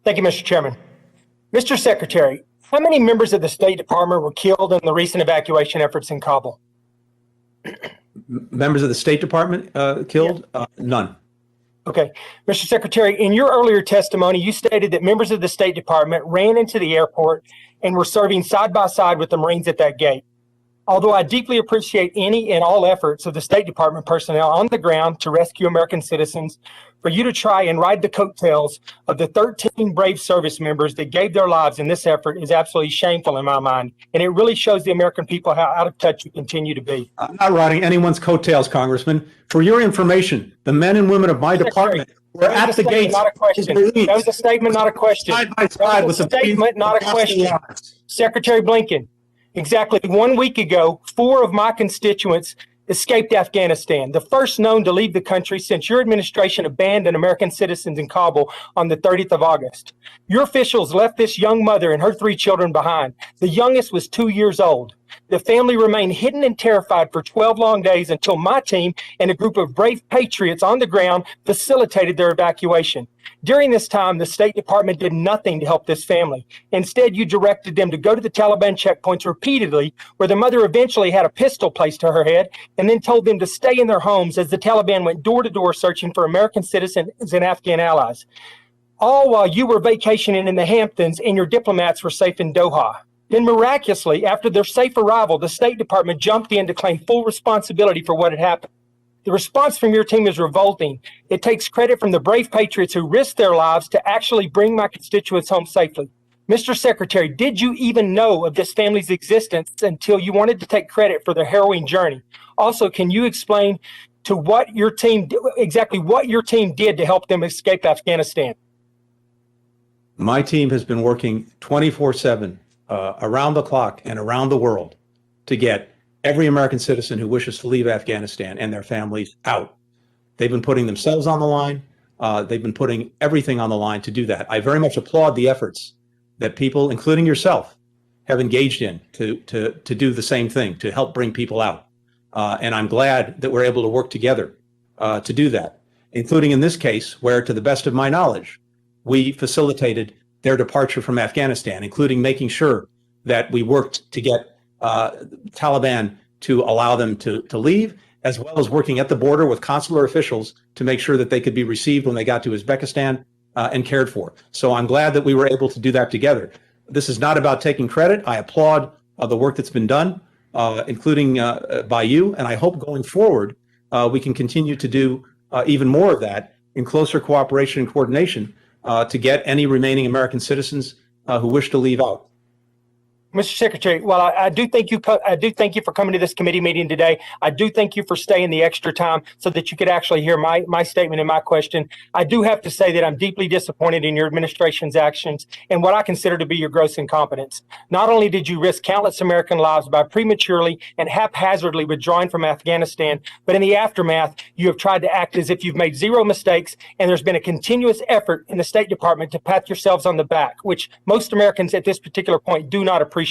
Thank you, Mr. Chairman. Mr. Secretary, how many members of the State Department were killed in the recent evacuation efforts in Kabul? Members of the State Department killed? Yeah. None. Okay. Mr. Secretary, in your earlier testimony, you stated that members of the State Department ran into the airport and were serving side by side with the Marines at that gate. Although I deeply appreciate any and all efforts of the State Department personnel on the ground to rescue American citizens, for you to try and ride the coattails of the 13 brave service members that gave their lives in this effort is absolutely shameful in my mind. And it really shows the American people how out of touch you continue to be. I'm not riding anyone's coattails, Congressman. For your information, the men and women of my department were at the gates. Not a question. That was a statement, not a question. Side by side with the statement, not a question. Secretary Blinken, exactly 1 week ago, 4 of my constituents escaped Afghanistan, the first known to leave the country since your administration abandoned American citizens in Kabul on the 30th of August. Your officials left this young mother and her 3 children behind. The youngest was 2 years old. The family remained hidden and terrified for 12 long days until my team and a group of brave patriots on the ground facilitated their evacuation. During this time, the State Department did nothing to help this family. Instead, you directed them to go to the Taliban checkpoints repeatedly, where the mother eventually had a pistol placed to her head, and then told them to stay in their homes as the Taliban went door to door searching for American citizens and Afghan allies. All while you were vacationing in the Hamptons and your diplomats were safe in Doha. Then miraculously, after their safe arrival, the State Department jumped in to claim full responsibility for what had happened. The response from your team is revolting. It takes credit from the brave patriots who risked their lives to actually bring my constituents home safely. Mr. Secretary, did you even know of this family's existence until you wanted to take credit for their harrowing journey? Also, can you explain to exactly what your team did to help them escape Afghanistan? My team has been working 24/7 around the clock and around the world to get every American citizen who wishes to leave Afghanistan and their families out. They've been putting themselves on the line. They've been putting everything on the line to do that. I very much applaud the efforts that people, including yourself, have engaged in to do the same thing, to help bring people out. And I'm glad that we're able to work together to do that, including in this case, where, to the best of my knowledge, we facilitated their departure from Afghanistan, including making sure that we worked to get Taliban to allow them to leave, as well as working at the border with consular officials to make sure that they could be received when they got to Uzbekistan and cared for. So I'm glad that we were able to do that together. This is not about taking credit. I applaud the work that's been done, including by you, and I hope going forward we can continue to do even more of that in closer cooperation and coordination to get any remaining American citizens who wish to leave out. Mr. Secretary, well, I do thank you for coming to this committee meeting today. I do thank you for staying the extra time so that you could actually hear my statement and my question. I do have to say that I'm deeply disappointed in your administration's actions and what I consider to be your gross incompetence. Not only did you risk countless American lives by prematurely and haphazardly withdrawing from Afghanistan, but in the aftermath, you have tried to act as if you've made zero mistakes, and there's been a continuous effort in the State Department to pat yourselves on the back, which most Americans at this particular point do not appreciate.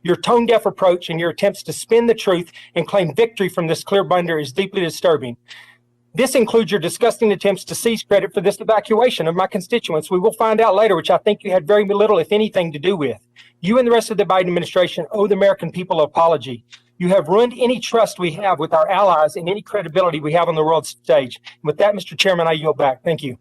Your tone-deaf approach and your attempts to spin the truth and claim victory from this clear blunder is deeply disturbing. This includes your disgusting attempts to seize credit for this evacuation of my constituents. We will find out later, which I think you had very little, if anything, to do with. You and the rest of the Biden administration owe the American people an apology. You have ruined any trust we have with our allies and any credibility we have on the world stage. And with that, Mr. Chairman, I yield back. Thank you.